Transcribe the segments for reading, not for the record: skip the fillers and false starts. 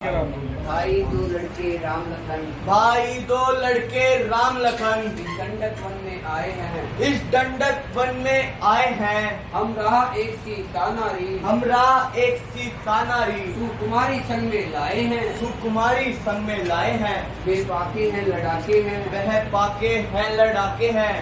भाई दो लड़के राम लखन, भाई दो लड़के राम लखन इस दंडक वन में आए हैं। इस दंडक वन में आए हैं। हम रहा एक सी तानारी, हमरा एक सीता नारी सुकुमारी संग में लाए हैं। सुकुमारी संग में लाए हैं। वे पाके हैं लड़ाके हैं, वह पाके हैं लड़ाके हैं।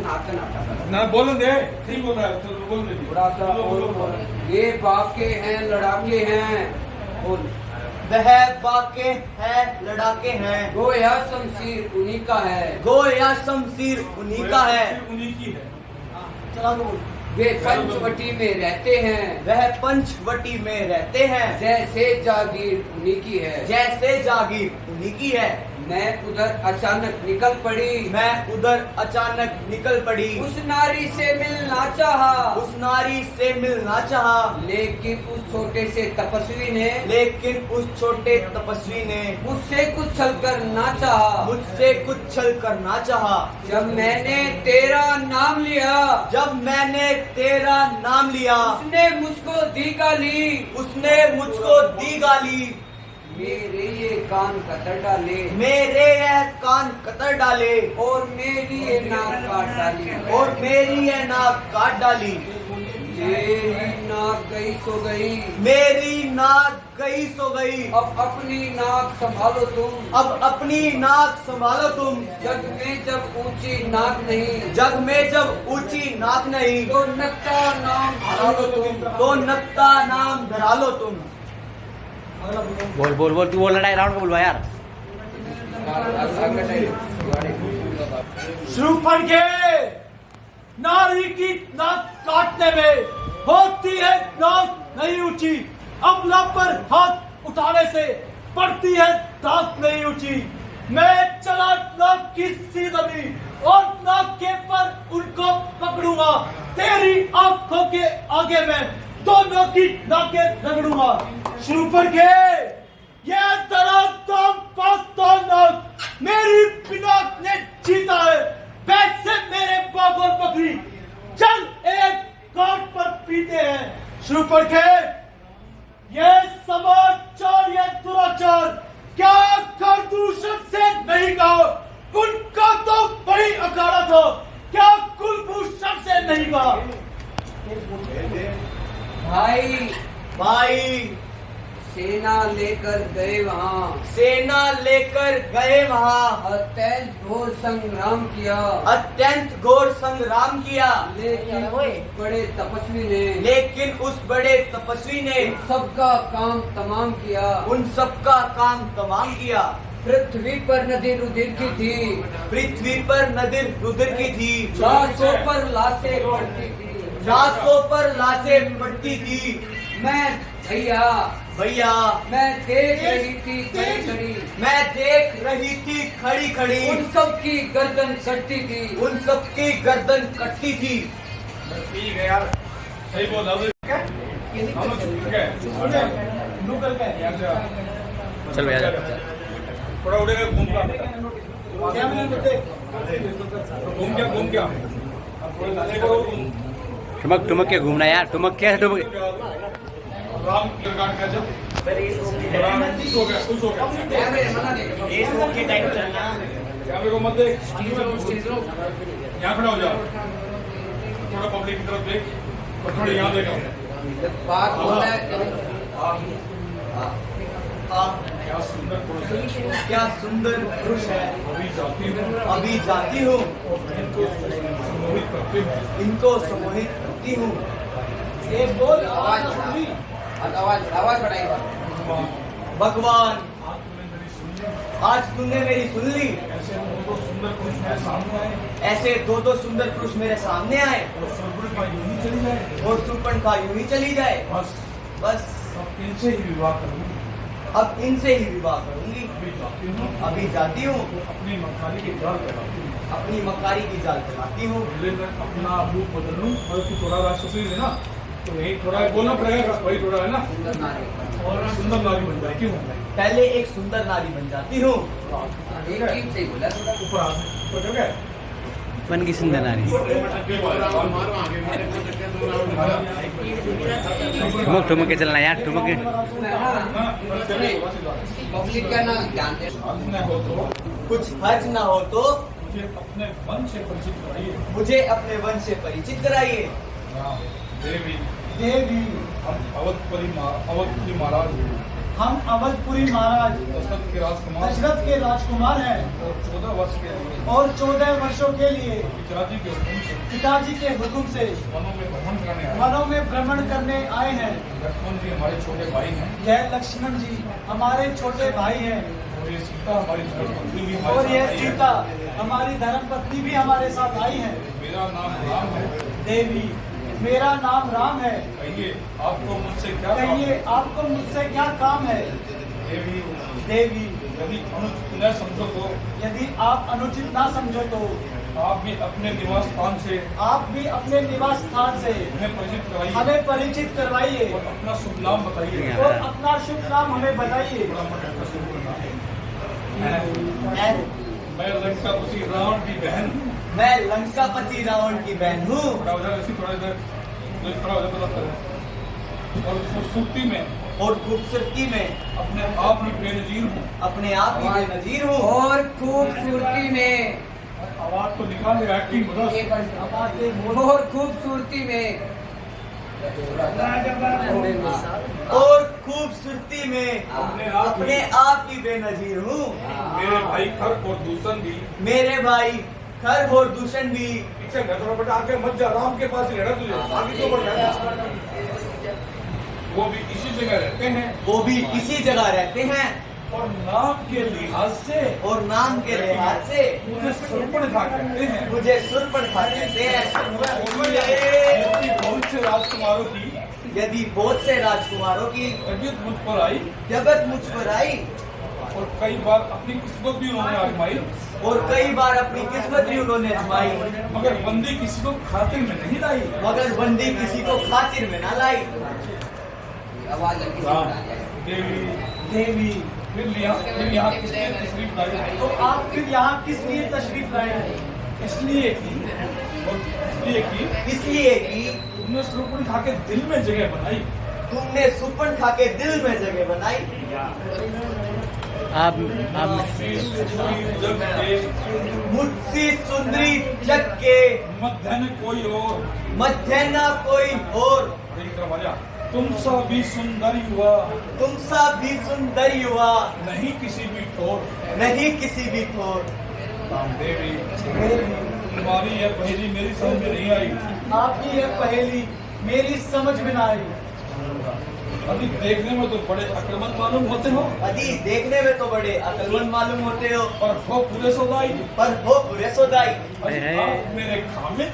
नाटक नाटक ना बोलो दे, ठीक बोल रहा है तो बोल दे। थोड़ा सा बोल। ये पाके हैं लड़ाके हैं, बोल। वह पाके हैं लड़ाके हैं। गोया शमशीर उन्हीं का है, गोया शमशीर उन्हीं का है। उन्हीं की है। चला बोल। वे पंचवटी में रहते हैं, वह पंचवटी में रहते हैं। जैसे जागीर उन्हीं की है। जैसे जागीर उन्हीं की है। मैं उधर अचानक निकल पड़ी, मैं उधर अचानक निकल पड़ी। उस नारी से मिलना चाहा, उस नारी से मिलना चाहा, लेकिन उस छोटे से तपस्वी ने लेकिन उस छोटे तपस्वी ने मुझसे कुछ छल कर ना चाहा। मुझसे कुछ छल करना चाहा। जब मैंने तेरा नाम लिया, जब मैंने तेरा नाम लिया, उसने मुझको दी गाली, उसने मुझको दी गाली। मेरे ये कान कतर डाले, मेरे यह कान कतर डाले, और मेरी ये नाक काट डाली, और मेरी यह नाक काट डाली। मेरी नाक गई सो गई, मेरी नाक गई सो गई। अब अपनी नाक संभालो तुम। अब अपनी नाक संभालो तुम। जग में जब ऊंची नाक नहीं, जग में जब ऊंची नाक नहीं, तो नक्ता नाम धरा लो तुम। तो नक्ता नाम धरा लो तुम। बोल बोल बोल, तू बोल रहा है राउंड का बोलवा यार। शूरपण के नारी की नाक काटने में होती है नाक नहीं ऊंची। अबला पर हाथ उठाने से पड़ती है दांत नहीं ऊंची। मैं चला नाक की सीधमी और नाक के पर उनको पकड़ूंगा। तेरी आंखों के आगे मैं दोनों की नाकें रगड़ूंगा। शूरपण के ये तेरा दाम पाता नाक मेरी बिना ने जीता है। वैसे मेरे बाघ और बकरी चल एक काट पर पीते हैं। शूरपण के ये समाचार ये दुराचार क्या खरदूषण से नहीं कहा? उनका तो बड़ी अखाड़ा था, क्या कुलभूषण से नहीं कहा? भाई भाई सेना लेकर गए वहाँ, सेना लेकर गए वहाँ, अत्यंत घोर संग्राम किया, अत्यंत घोर संग्राम किया। लेकिन उस बड़े तपस्वी ने, लेकिन उस बड़े तपस्वी ने उन सबका काम तमाम किया। उन सबका काम तमाम किया। पृथ्वी पर नदी रुधिर की थी, पृथ्वी पर नदी रुधिर की थी। लाशों पर लाशें पड़ती थी, लाशों पर लाशें पड़ती थी। मैं भैया भैया मैं देख रही थी खड़ी खड़ी, मैं देख रही थी खड़ी खड़ी। उन सब की गर्दन कटती थी, उन सबकी गर्दन कटती थी। ठीक है यार, सही बोल रहा है। हम लोग ठीक है। चल भैया थोड़ा उड़ेगा घूम का घूम क्या ठुमक ठुमक के घूमना यार, ठुमक क्या ठुमक। राम गान का जब खुश हो गया कैमरे को मत देख, यहाँ खड़ा हो जाओ। थोड़ा पब्लिक की तरफ देख और थोड़ा यहाँ देखो। बात होता है। क्या सुंदर पुरुष है, क्या सुंदर पुरुष है। अभी जाती हूँ, अभी जाती हूँ, इनको सम्मोहित करती हूँ। इनको सम्मोहित करती हूँ। एक बोल आवाज आवाज बढ़ाई। भगवान आज तुमने मेरी सुन ली। आज तुमने मेरी सुन ली। ऐसे दो सुंदर पुरुष मेरे सामने आए ऐसे दो सुंदर पुरुष मेरे सामने आए और शूरपण का यूं ही चली जाए। बस बस अब इनसे ही विवाह करूंगी। अब इनसे ही विवाह करूंगी। अभी जाती हूँ, अपनी मक्कारी की जाल चलाती हूँ। अपनी मकारी की जाल चलाती हूँ। पहले मैं अपना रूप बदल लूँ और तू थोड़ा राक्षसी है ना, तो यही थोड़ा बोलना पड़ेगा, वही थोड़ा है ना, सुंदर नारी, और सुंदर नारी बन जाती हूँ। पहले एक सुंदर नारी बन जाती हूँ। ठीक से बोला थोड़ा। ऊपर आ गए। पण की सुंदर नारी ठुमक ठुमक के चलना यार ठुमक के पब्लिक का ना ध्यान दे। कुछ हर्ज ना हो तो मुझे अपने वन से परिचित कराइए। मुझे अपने वन से परिचित कराइए। देवी देवी हम अवधपुरी महाराज हम अवधपुरी महाराज दशरथ के राजकुमार हैं और 14 वर्ष के लिए और 14 वर्षों के लिए पिताजी के हुक्म से पिताजी के हुक्म से वनों में भ्रमण करने वनों में भ्रमण करने आए आए हैं। लक्ष्मण जी हमारे छोटे भाई हैं यह लक्ष्मण जी हमारे छोटे भाई हैं और ये सीता हमारी धर्मपत्नी भी और हमारे यह साथ आई है। सीता हमारी धर्मपत्नी भी हमारे साथ आई है। मेरा नाम राम है। देवी मेरा नाम राम है। कहिए आपको मुझसे क्या काम कहिए है? आपको मुझसे क्या काम है। देवी देवी यदि अनुचित न समझो तो यदि आप अनुचित ना समझो तो आप भी अपने निवास स्थान से आप भी अपने निवास स्थान से हमें परिचित कराइए हमें परिचित करवाइए और अपना शुभ नाम बताइए। और अपना शुभ नाम हमें बताइए। मैं लंकापति रावण की बहन हूँ। मैं लंकापति रावण की बहन हूँ थोड़ा इधर और खूबसूरती में और खूबसूरती में अपने आप में बेनजीर हूँ। अपने आप ही बेनजीर हूँ और खूबसूरती में आवाज तो निकाल रहा है टीम बदल और खूबसूरती में और खूबसूरती में अपने आप ही बेनजीर हूँ। मेरे भाई खर और दूषण भी मेरे भाई खर और दूषण भी पीछे घर थोड़ा बेटा आगे मत जा राम के पास ही रहना तुझे आगे क्यों बढ़ जाना। वो भी इसी जगह रहते हैं वो भी इसी जगह रहते हैं और नाम के लिहाज से और नाम के लिहाज से मुझे सुर्पणखा कहते हैं। मुझे सुर्पणखा कहते हैं। यदि बहुत से राजकुमारों की यदि बहुत से राजकुमारों की तबीयत मुझ पर आई जगत मुझ पर आई और कई बार अपनी किस्मत भी उन्होंने आजमाई और कई बार अपनी किस्मत भी उन्होंने आजमाई मगर बंदी किसी को खातिर में नहीं लाई। मगर बंदी किसी को खातिर में ना लाई। आवाज हल्की सी बढ़ा दे। देवी देवी फिर यहाँ किसने तशरीफ लाई? तो आप फिर यहाँ किस लिए तशरीफ लाए। इसलिए कि इसलिए कि तुमने सुर्पणखा के दिल में जगह बनाई। तुमने सुर्पणखा के दिल में जगह बनाई। आप मुझसे सुंदरी जग के मध्य न कोई और मध्य न कोई और तुम सा भी सुंदर युवा तुम सा भी सुंदर युवा नहीं किसी भी ठोर। नहीं किसी भी ठोर। देवी तुम्हारी यह पहेली मेरी समझ में नहीं आई। आपकी यह पहेली मेरी समझ में ना आई। अभी देखने में तो बड़े आक्रमण मालूम होते हो अजी देखने में तो बड़े अकलमंद मालूम होते हो और हो पूरे सौदाई। पर हो बुरे सौदाई। आप मेरे खामिद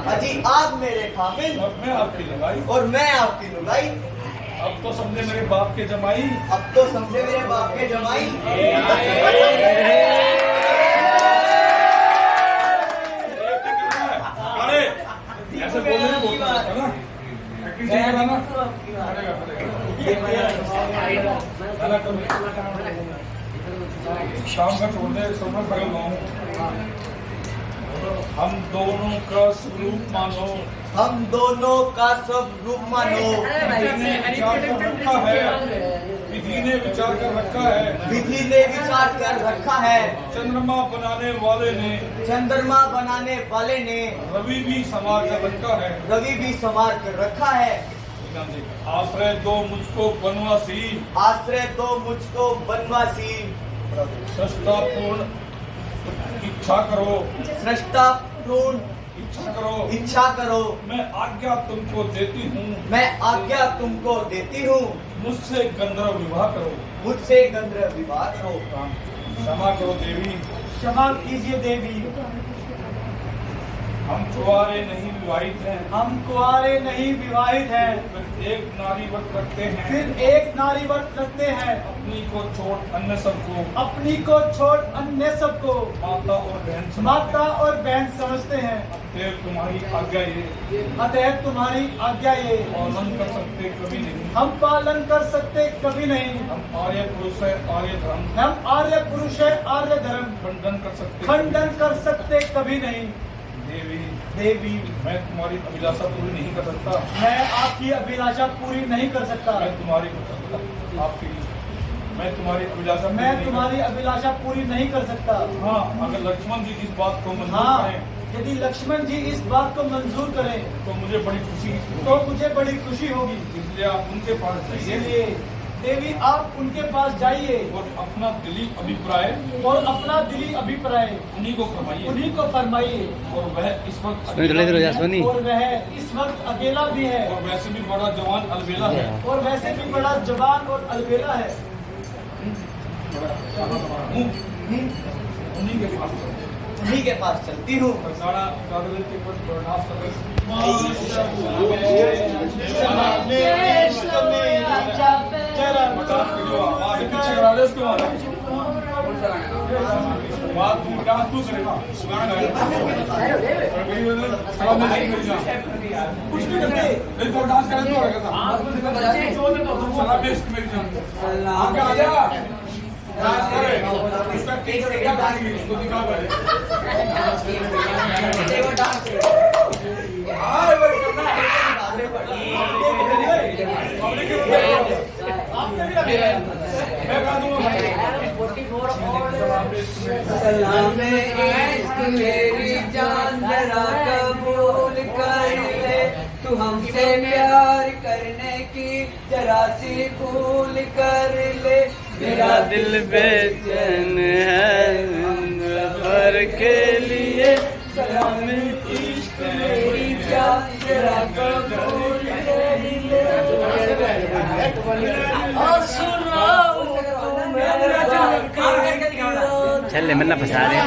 अजी आप मेरे खामिल और मैं आपकी लगाई। और मैं आपकी लुगाई। अब तो समझे मेरे बाप के जमाई। अब तो समझे मेरे बाप के जमाई। अरे ऐसे बोलने में बोलता है ना एक्टिंग से कराना शाम का छोड़ने समय पकड़ गाँव हम दोनों का स्वरूप मानो। हम दोनों का सब रूप मानो। विधि ने विचार कर रखा है विधि ने विचार कर रखा है। चंद्रमा बनाने वाले ने चंद्रमा बनाने वाले ने रवि भी संवार कर रखा है। रवि भी संवार कर रखा है। आश्रय दो मुझको बनवासी। आश्रय दो मुझको बनवासी। सृष्टा पूर्ण इच्छा करो। सृष्टा पूर्ण इच्छा करो। इच्छा करो। मैं आज्ञा तुमको देती हूँ। मैं आज्ञा तुमको देती हूँ। मुझसे गंधर्व विवाह करो। मुझसे गंधर्व विवाह करो। क्षमा करो देवी। क्षमा कीजिए देवी। हम कुंवारे नहीं विवाहित हैं। हम कुआरे नहीं विवाहित हैं। फिर एक नारी व्रत रखते हैं। फिर एक नारी व्रत रखते हैं। अपनी को छोड़ अन्य सबको अपनी को छोड़ अन्य सबको माता और बहन माता और बहन समझते हैं। अतएव तुम्हारी आज्ञा ये अतः तुम्हारी आज्ञा ये पालन कर सकते कभी नहीं। हम पालन कर सकते कभी नहीं। हम आर्य पुरुष है आर्य धर्म हम आर्य पुरुष है आर्य धर्म खंडन कर सकते खंडन कर सकते कभी नहीं। देवी देवी मैं तुम्हारी अभिलाषा पूरी नहीं कर सकता। मैं आपकी अभिलाषा पूरी नहीं कर सकता। मैं तुम्हारी आपकी मैं तुम्हारी अभिलाषा मैं तुम्हारी अभिलाषा पूरी नहीं कर सकता। हाँ, अगर लक्ष्मण जी इस बात को मंजूर हाँ, करें यदि लक्ष्मण जी इस बात को मंजूर करें तो मुझे बड़ी खुशी तो मुझे बड़ी खुशी होगी। इसलिए आप उनके पास जाइए इसलिए देवी आप उनके पास जाइए और अपना दिली अभिप्राय और अपना दिली अभिप्राय उन्हीं को फरमाइए उन्हीं को फरमाइए। और वह इस वक्त सुनी थोड़ी देर हो जा सोनी। और वह इस वक्त अकेला भी है और वैसे भी बड़ा जवान अलबेला है। और वैसे भी बड़ा जवान और अलबेला है। उन्हीं के पास उन्हीं के पास चलती हूँ। सारा कागज के ऊपर बर्दाश्त पीछे करा दे उसके बाद बात तू डांस तू करेगा गाना गाएगा कुछ नहीं करते नहीं तो डांस करे तो करेगा साला बेस्ट मेरी जान आगे आ जा डांस करे उसका टेक से क्या गाएगी उसको दिखा पहले हां वो करना है मैं गा दूंगा सलामे इश्क मेरी जान जरा कबूल कर ले तू हमसे प्यार करने की जरा सी भूल कर ले मेरा दिल बेचैन है सफर के लिए सलाम इश्क मेरी जान जरा कबूल कर ले चल ले मन्ना फंसा रहे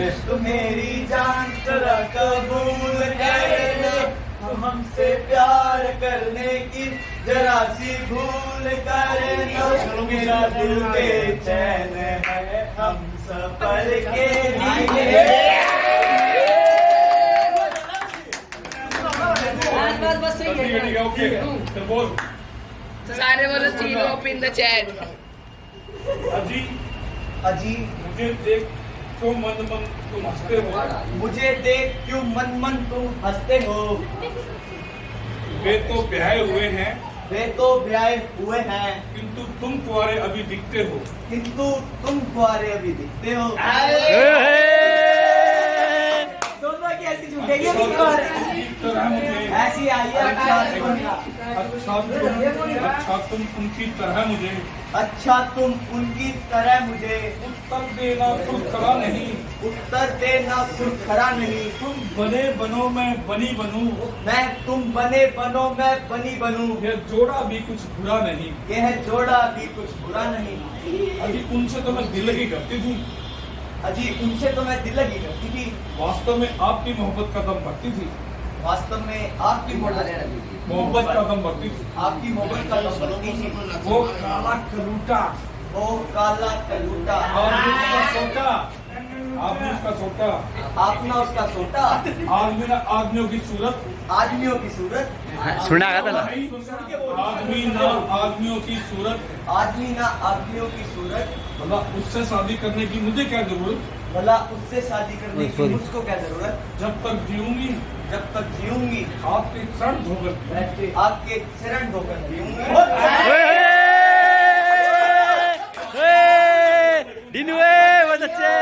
इश्क मेरी जान जरा कबूल कर ले तू हमसे प्यार करने की जरा सी भूल कर लो मेरा दिल बेचैन है हम सफर के लिए ठीक है ओके फिर बोल सारे बोलो Chino up in the chat. अजी अजी मुझे देख क्यों मन मन तुम हंसते हो मुझे देख क्यों मन मन तुम हंसते हो वे तो ब्याहे हुए हैं वे तो ब्याहे हुए हैं किंतु तुम कुंवारे अभी दिखते हो किंतु तुम कुआरे अभी दिखते हो दोनों की ऐसी झूठेगी अच्छा तरह मुझे ऐसी आई है अच्छा तुम उनकी तरह मुझे अच्छा तुम उनकी तरह मुझे उत्तर देना खुद खड़ा नहीं उत्तर देना खुद खड़ा नहीं तुम बने बनो मैं बनी बनूं मैं तुम बने बनो मैं बनी बनूं यह जोड़ा भी कुछ बुरा नहीं यह जोड़ा भी कुछ बुरा नहीं अभी उनसे तो मैं दिल की करती थी अजी उनसे तो मैं दिल लगी करती थी वास्तव में आपकी मोहब्बत का दम भरती थी वास्तव में आपकी मोहब्बत का दम भरती थी आपकी मोहब्बत का दम भरती थी वो काला कलूटा वो काला कलूटा आपने उसका सोचा आपने उसका सोचा आपने उसका सोटा आदमी ना आदमियों की सूरत आदमियों की सूरत सुना था ना आदमी ना आदमियों की सूरत आदमी ना आदमियों की सूरत भला उससे शादी करने की मुझे क्या जरूरत भला उससे शादी करने की मुझको क्या जरूरत जब तक जीऊंगी जब तक जीऊंगी आपके शरण धोकर आपके शरण धोकर जीऊंगी डिनुए बहुत अच्छे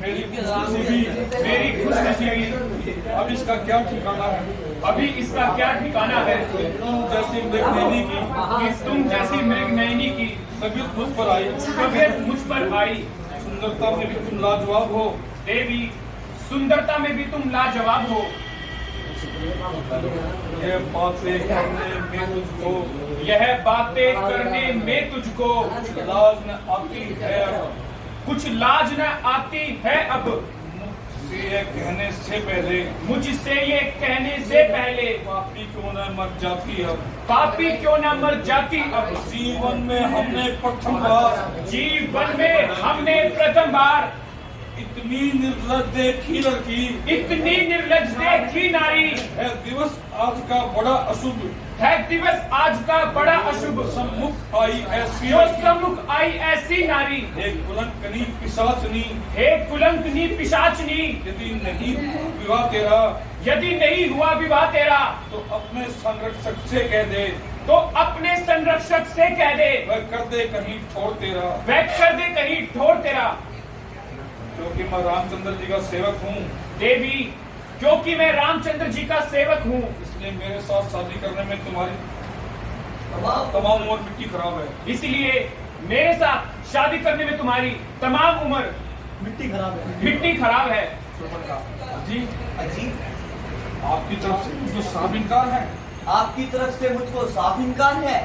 मेरी खुशनसीबी अब इसका क्या ठिकाना है अभी इसका क्या ठिकाना है तुम जैसी मृगनयनी की कि तुम जैसी मृगनयनी की तबीयत मुझ पर आई तबीयत मुझ पर आई सुंदरता में भी तुम लाजवाब हो देवी सुंदरता में भी तुम लाजवाब हो ये बातें करने में तुझको यह बातें करने में तुझको लाज न आती है कुछ लाज न आती है अब ये कहने से पहले मुझसे ये कहने से पहले पापी क्यों न मर जाती अब पापी क्यों न मर जाती अब जीवन में हमने प्रथम बार जीवन में हमने प्रथम बार इतनी निर्लज देखी लड़की, इतनी निर्लज देखी नारी, है दिवस आज का बड़ा अशुभ, है दिवस आज का बड़ा अशुभ, सम्मुख आई ऐसी जो सम्मुख आई ऐसी नारी, एक कुलंकनी पिशाचनी, हे कुलंकनी पिशाचनी, यदि नहीं विवाह तेरा यदि नहीं हुआ विवाह तेरा, तो अपने संरक्षक से कह दे, तो अपने संरक्षक से कह दे, वह कर दे कहीं ठोर तेरा, वह कर दे कहीं ठोर तेरा। क्योंकि मैं रामचंद्र जी का सेवक हूँ, देवी, क्योंकि मैं रामचंद्र जी का सेवक हूँ, इसलिए मेरे साथ शादी करने में तुम्हारी तमाम उम्र मिट्टी खराब है। इसलिए मेरे साथ शादी करने में तुम्हारी तमाम उम्र मिट्टी खराब है। मिट्टी खराब है। जी अजी, आपकी तरफ से मुझे साफ इनकार है। आपकी तरफ से मुझको साफ इनकार है।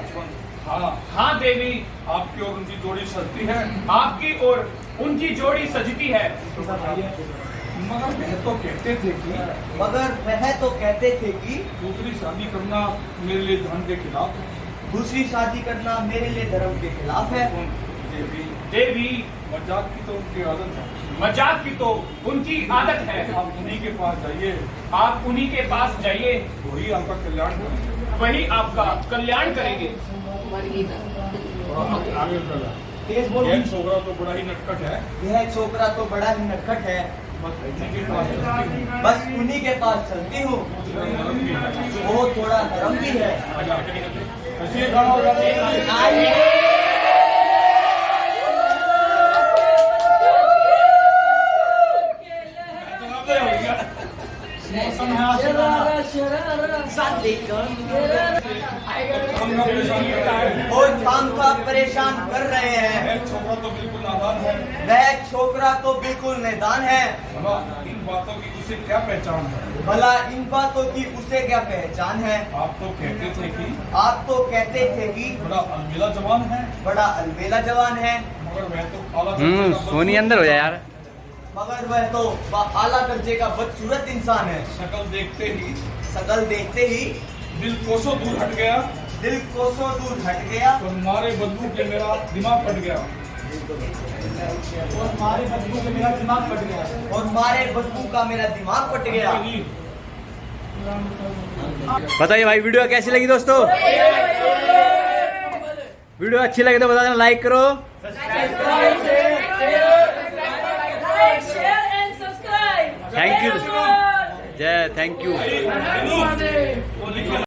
हाँ, हाँ देवी, आपकी और उनकी जोड़ी सजती है, आपकी और उनकी जोड़ी सजती है। मगर वह तो कहते थे कि मगर वह तो कहते थे कि दूसरी शादी करना मेरे लिए धर्म के खिलाफ है। दूसरी शादी करना मेरे लिए धर्म के खिलाफ है। देवी, देवी, मजाक की तो उनकी आदत है, मजाक की तो उनकी आदत है। आप उन्हीं के पास जाइए, आप उन्हीं के पास जाइए, वही आपका कल्याण करेंगे। वही आपका कल्याण करेंगे। आगे बढ़ा। तेज बोलो। यह छोकरा तो बड़ा ही नटखट है, यह छोकरा तो बड़ा ही नटखट है, बस उन्हीं के पास चलती हूँ। बस उन्हीं के पास चलती हूँ। वो थोड़ा नरम भी है। ऐसे खड़ा हो जाते हैं। मौसम है आज का। हम ना परेशान कर रहे हैं। वो खामखा परेशान कर रहे हैं। यह छोकरा तो बिल्कुल नादान है। वह छोकरा तो बिल्कुल मैदान है। भला इन बातों की उसे क्या पहचान है? भला इन बातों की उसे क्या पहचान है? आप तो कहते थे कि आप तो कहते थे कि बड़ा अलबेला जवान है, बड़ा अलबेला जवान है, मगर वह तो आला दर्जे का सोनी अंदर हो जाए यार। मगर वह तो आला दर्जे का बदसूरत इंसान है। शकल देखते ही शकल देखते ही दिल कोसों दूर हट गया, दिल कोसों दूर हट गया। और मारे बदबू के मेरा दिमाग फट गया। और हमारे बच्चों से मेरा दिमाग फट गया। और मारे बदबू का मेरा दिमाग फट गया। बताइए भाई, वीडियो कैसी लगी दोस्तों? वीडियो अच्छी लगी तो बता देना, लाइक करो। थैंक यू जय, थैंक यू। वो लिखे